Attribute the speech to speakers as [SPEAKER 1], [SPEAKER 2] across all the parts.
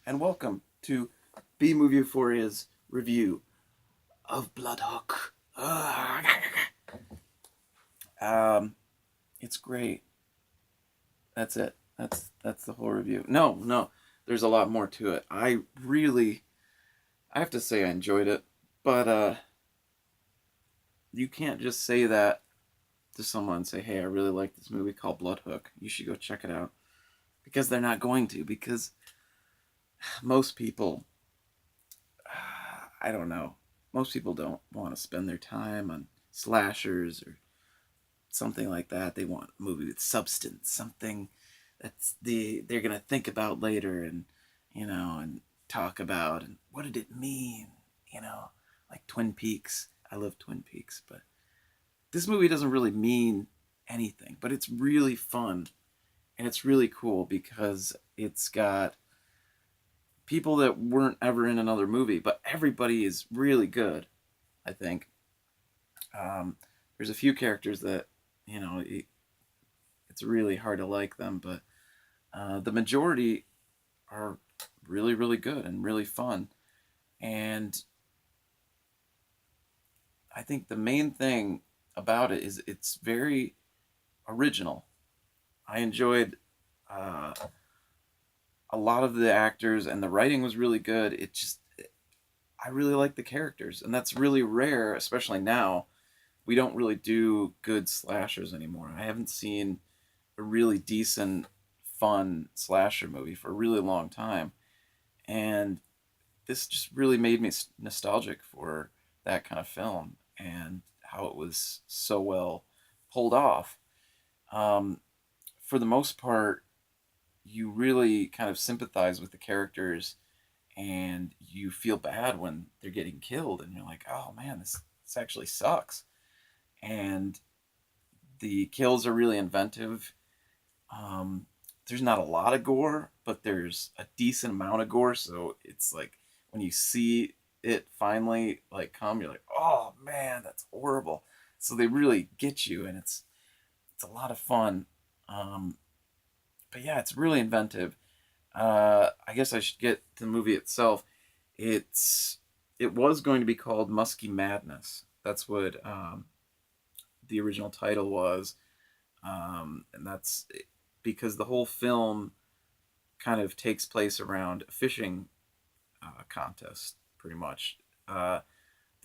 [SPEAKER 1] and welcome to B Movie Euphoria's review of Blood Hook. It's great. That's it. That's the whole review. No, there's a lot more to it. I have to say I enjoyed it, but you can't just say that to someone and say, "Hey, I really like this movie called Blood Hook. You should go check it out," because they're not going to. Because most people, I don't know, most people don't want to spend their time on slashers or something like that. They want a movie with substance, something they're gonna think about later, and and talk about, and what did it mean, like Twin Peaks. I love Twin Peaks, but this movie doesn't really mean anything, but it's really fun and it's really cool because it's got people that weren't ever in another movie, but everybody is really good. I think there's a few characters that it's really hard to like them, but the majority are really, really good and really fun. And I think the main thing about it is it's very original. I enjoyed a lot of the actors, and the writing was really good. I really like the characters, and that's really rare, especially now. We don't really do good slashers anymore. I haven't seen a really decent, fun slasher movie for a really long time, and this just really made me nostalgic for that kind of film and how it was so well pulled off. Um, for the most part, you really kind of sympathize with the characters, and you feel bad when they're getting killed, and you're like, oh man, this actually sucks. And the kills are really inventive. Um, there's not a lot of gore, but there's a decent amount of gore. So it's like when you see it finally like come, you're like, oh man, that's horrible. So they really get you, and it's a lot of fun. Um, but yeah, it's really inventive. I guess I should get to the movie itself. It's it was going to be called Musky Madness. That's what the original title was, and that's because the whole film kind of takes place around a fishing contest, pretty much. The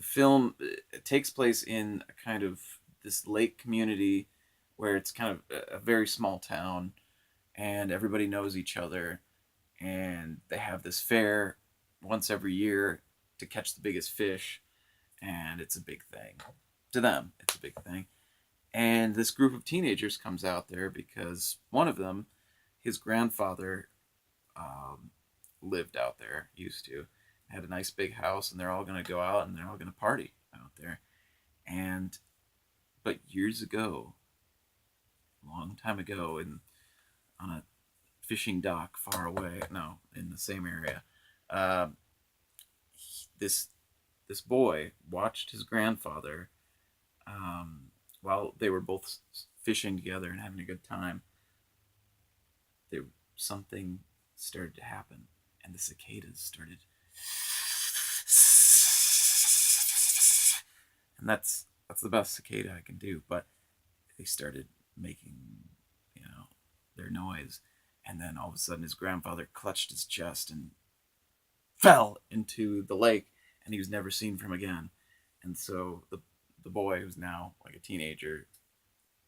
[SPEAKER 1] film it takes place in a kind of this lake community where it's kind of a very small town, and everybody knows each other, and they have this fair once every year to catch the biggest fish, and it's a big thing to them. It's a big thing. And this group of teenagers comes out there because one of them, his grandfather, um, lived out there, used to, had a nice big house, and they're all going to go out and they're all going to party out there. And, but years ago, a long time ago, on a fishing dock far away, no, in the same area, uh, this this boy watched his grandfather um, while they were both fishing together and having a good time. There something started to happen, and the cicadas started, and that's the best cicada I can do. But they started making, you know, their noise, and then all of a sudden his grandfather clutched his chest and fell into the lake, and he was never seen from again. And so the boy, who's now like a teenager,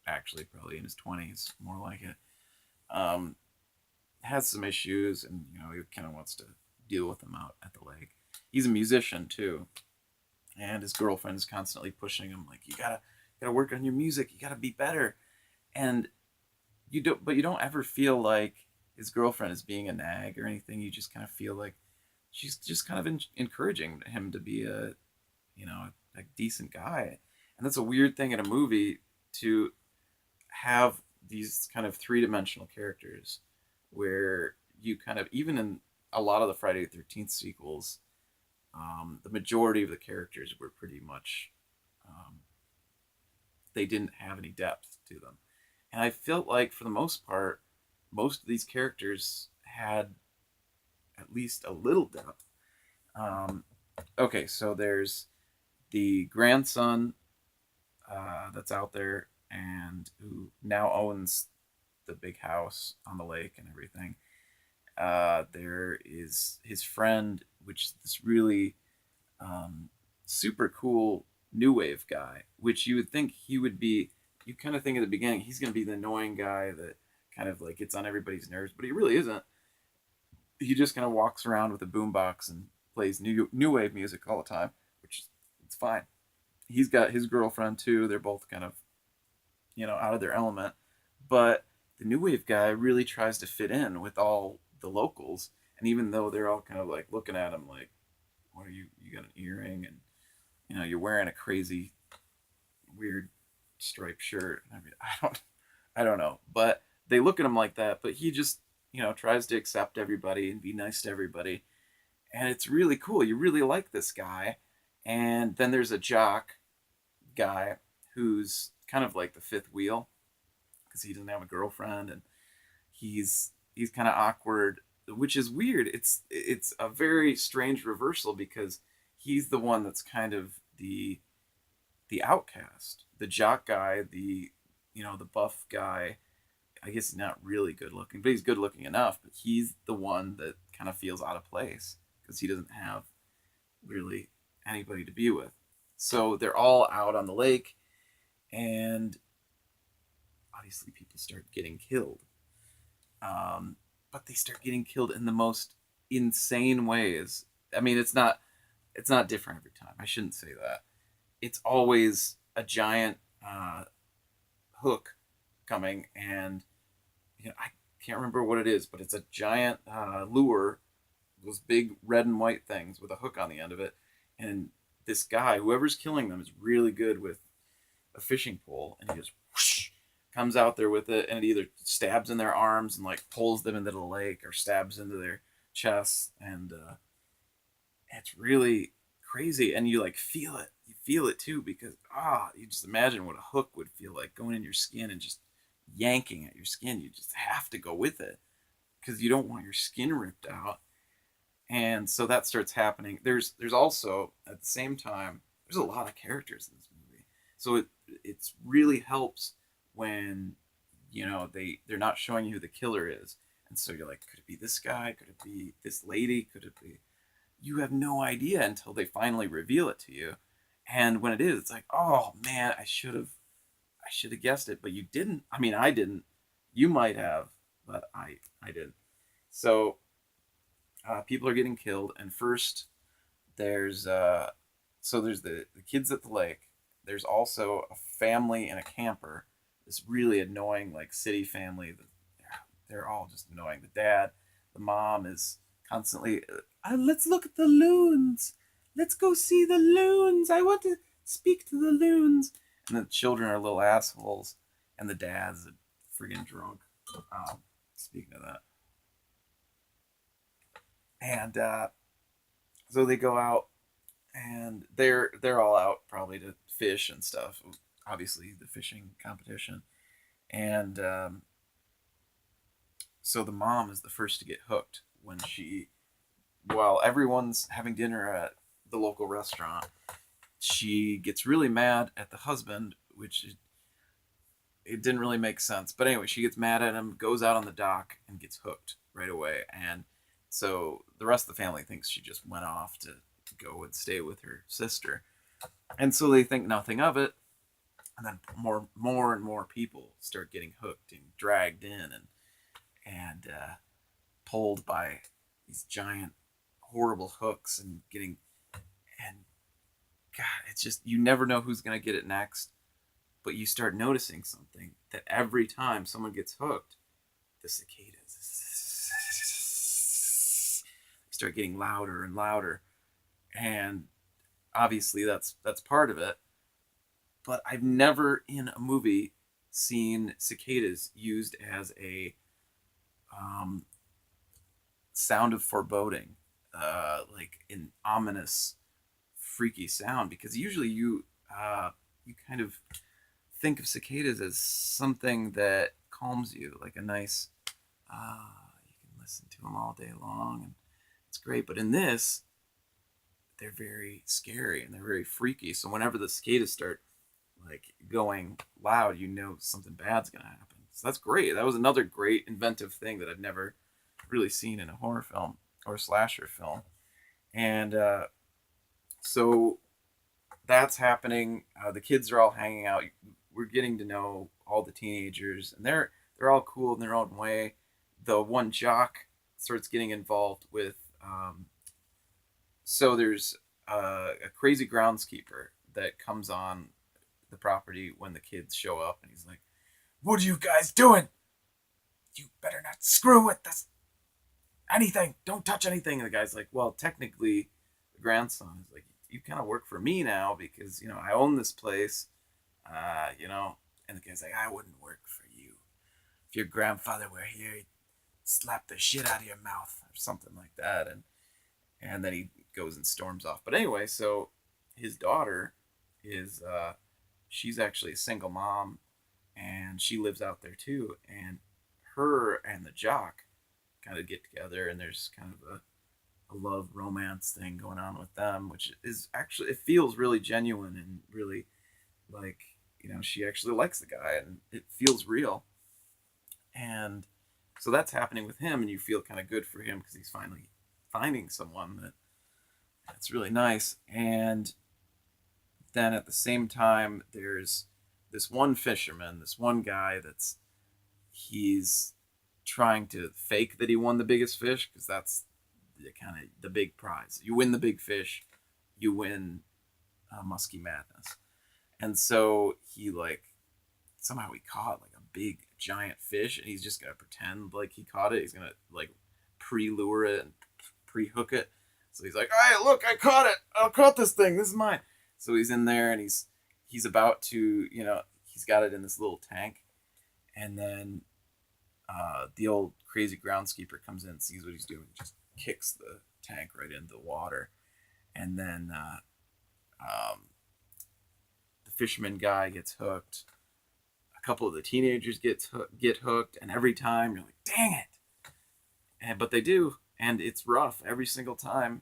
[SPEAKER 1] actually probably in his 20s, more like it, um, has some issues, and he kind of wants to deal with them out at the lake. He's a musician too, and his girlfriend is constantly pushing him, like, you gotta work on your music, you gotta be better. And you don't ever feel like his girlfriend is being a nag or anything. You just kind of feel like she's just kind of encouraging him to be a decent guy. And that's a weird thing in a movie, to have these kind of three-dimensional characters where you kind of, even in a lot of the Friday the 13th sequels, the majority of the characters were pretty much, um, they didn't have any depth to them. And I felt like, for the most part, most of these characters had at at least a little depth. Um, okay, so there's the grandson that's out there and who now owns the big house on the lake and everything. There is his friend, which is this really um, super cool new wave guy, which you would think he would be. You kind of think at the beginning he's going to be the annoying guy that kind of like gets on everybody's nerves, but he really isn't. He just kind of walks around with a boombox and plays new wave music all the time, which it's fine. He's got his girlfriend too. They're both kind of out of their element, but the new wave guy really tries to fit in with all the locals, and even though they're all kind of like looking at him like, what are you got an earring and you're wearing a crazy weird striped shirt. I mean, I don't know, but they look at him like that, but he just tries to accept everybody and be nice to everybody, and it's really cool. You really like this guy. And then there's a jock guy who's kind of like the fifth wheel because he doesn't have a girlfriend, and he's kind of awkward, which is weird. It's a very strange reversal because he's the one that's kind of the outcast, the jock guy, the buff guy. I guess he's not really good looking, but he's good looking enough. But he's the one that kind of feels out of place because he doesn't have really anybody to be with. So they're all out on the lake, and obviously people start getting killed. But they start getting killed in the most insane ways. I mean, it's not different every time. I shouldn't say that. It's always a giant hook coming, and I can't remember what it is, but it's a giant lure, those big red and white things with a hook on the end of it. And this guy, whoever's killing them, is really good with a fishing pole, and he just whoosh, comes out there with it, and it either stabs in their arms and like pulls them into the lake, or stabs into their chests, and it's really crazy. And you like feel it too, because you just imagine what a hook would feel like going in your skin and just yanking at your skin. You just have to go with it because you don't want your skin ripped out. And so that starts happening. There's also at the same time there's a lot of characters in this movie, so it's really helps when they're not showing you who the killer is, and so you're like, could it be this guy? Could it be this lady? Could it be? You have no idea until they finally reveal it to you, and when it is, it's like, oh man, I should have guessed it, but you didn't. I mean, I didn't. You might have, but I didn't. So people are getting killed, and first there's there's the kids at the lake. There's also a family and a camper. This really annoying like city family. They're all just annoying. The dad, the mom is constantly, let's look at the loons. Let's go see the loons. I want to speak to the loons. And the children are little assholes, and the dad's a friggin' drunk. Speaking of that. And so they go out, and they're all out probably to fish and stuff. Obviously, the fishing competition, and so the mom is the first to get hooked while everyone's having dinner at the local restaurant. She gets really mad at the husband, which it didn't really make sense. But anyway, she gets mad at him, goes out on the dock, and gets hooked right away. And so the rest of the family thinks she just went off to go and stay with her sister. And so they think nothing of it. And then more and more people start getting hooked and dragged in and pulled by these giant, horrible hooks and God, it's just, you never know who's going to get it next. But you start noticing something, that every time someone gets hooked, the cicadas start getting louder and louder. And obviously that's part of it. But I've never in a movie seen cicadas used as a sound of foreboding, like an ominous, freaky sound. Because usually you kind of think of cicadas as something that calms you, like a nice, you can listen to them all day long, It's great. But in this, they're very scary and they're very freaky. So whenever the cicadas start like going loud, you know something bad's gonna happen. So that's great. That was another great inventive thing that I've never really seen in a horror film or a slasher film. And so that's happening. The kids are all hanging out. We're getting to know all the teenagers, and they're all cool in their own way. The one jock starts getting involved with. So there's a crazy groundskeeper that comes on the property when the kids show up, and he's like, "What are you guys doing? You better not screw with this anything. Don't touch anything." And the guy's like, "Well, technically, the grandson is like, you kind of work for me now because I own this place, you know." And the guy's like, "I wouldn't work for you. If your grandfather were here, he'd slap the shit out of your mouth," or something like that. And then he goes and storms off. But anyway, so his daughter is she's actually a single mom, and she lives out there too. And her and the jock kind of get together, and there's kind of a love romance thing going on with them, which is actually, it feels really genuine and really like, she actually likes the guy and it feels real. And so that's happening with him, and you feel kind of good for him because he's finally finding someone that's really nice. And then at the same time, there's this one fisherman, this one guy he's trying to fake that he won the biggest fish, because that's the big prize. You win the big fish, you win musky madness. And so he somehow he caught like a big giant fish, and he's just gonna pretend like he caught it. He's gonna like pre-lure it and pre-hook it. So he's like, "Hey, look, I caught it. I caught this thing. This is mine." So he's in there, and he's about to, he's got it in this little tank, and then the old crazy groundskeeper comes in, sees what he's doing, just kicks the tank right into the water, and then the fisherman guy gets hooked. A couple of the teenagers get hooked, and every time you're like, "Dang it!" But they do, and it's rough every single time.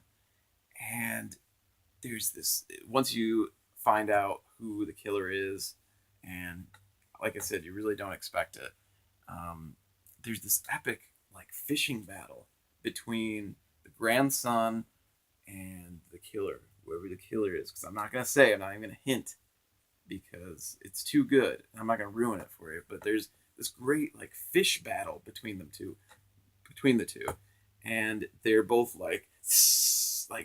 [SPEAKER 1] And there's this, once you find out who the killer is, and like I said, you really don't expect it. There's this epic fishing battle between the grandson and the killer, whoever the killer is. Because I'm not gonna say, I'm not even gonna hint, because it's too good. I'm not gonna ruin it for you. But there's this great fish battle between the two, and they're both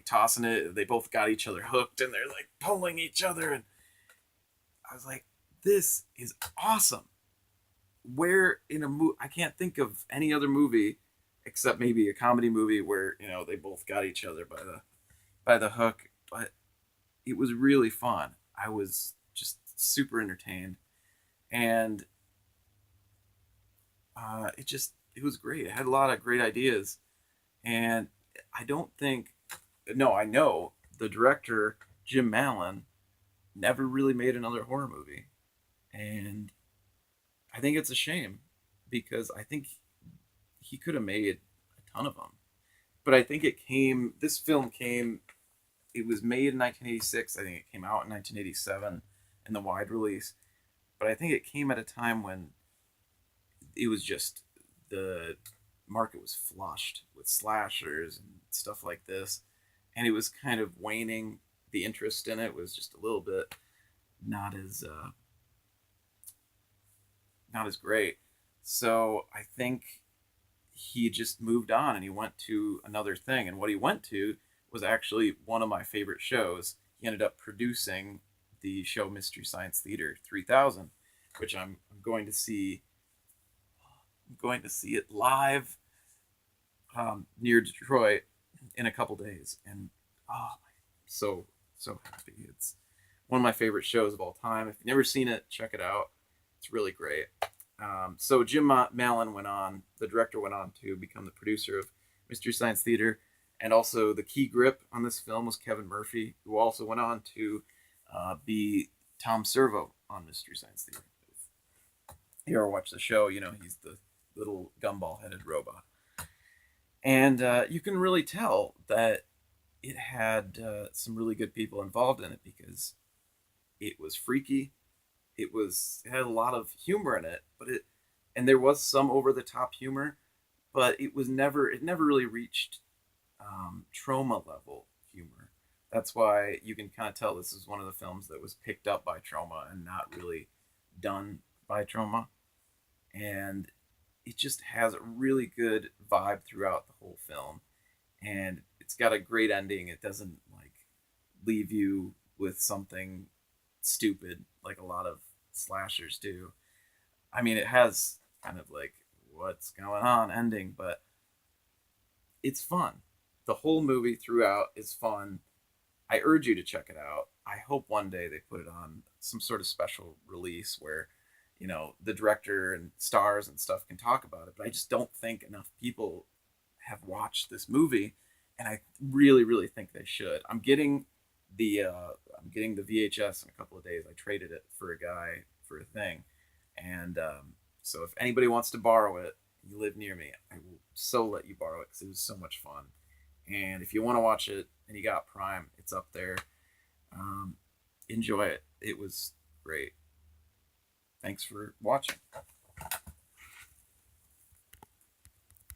[SPEAKER 1] tossing it. They both got each other hooked, and they're pulling each other. And I was like, this is awesome. Where in a movie, I can't think of any other movie except maybe a comedy movie where they both got each other by the hook. But it was really fun. I was just super entertained, and it was great. It had a lot of great ideas, and I know the director Jim Mallon never really made another horror movie, and I think it's a shame, because I think he could have made a ton of them. But I think this film came, it was made in 1986. I think it came out in 1987 in the wide release. But I think it came at a time when it was just, the market was flushed with slashers and stuff like this. And it was kind of waning. The interest in it was just a little bit not as great. So I think he just moved on and he went to another thing. And what he went to was actually one of my favorite shows. He ended up producing the show Mystery Science Theater 3000, which I'm going to see. I'm going to see it live near Detroit in a couple days, and so happy. It's one of my favorite shows of all time. If you've never seen it, check it out. It's really great. So Jim Mallon the director went on to become the producer of Mystery Science Theater, and also the key grip on this film was Kevin Murphy, who also went on to be Tom Servo on Mystery Science Theater. If you ever watch the show, he's the little gumball-headed robot. And you can really tell that it had some really good people involved in it because it was freaky. It had a lot of humor in it, but it and there was some over the top humor, but it never really reached trauma level humor. That's why you can kind of tell this is one of the films that was picked up by trauma and not really done by trauma. And it just has a really good vibe throughout the whole film, and it's got a great ending. It doesn't like leave you with something stupid like a lot of slashers do. I mean, it has kind of like what's going on ending, but it's fun. The whole movie throughout is fun. I urge you to check it out. I hope one day they put it on some sort of special release where, the director and stars and stuff can talk about it. But I just don't think enough people have watched this movie, and I really, really think they should. I'm getting the VHS in a couple of days. I traded it for a guy for a thing, and so if anybody wants to borrow it, you live near me, I will so let you borrow it because it was so much fun. And if you want to watch it and you got Prime, it's up there. Um, Enjoy it. It was great. Thanks for watching.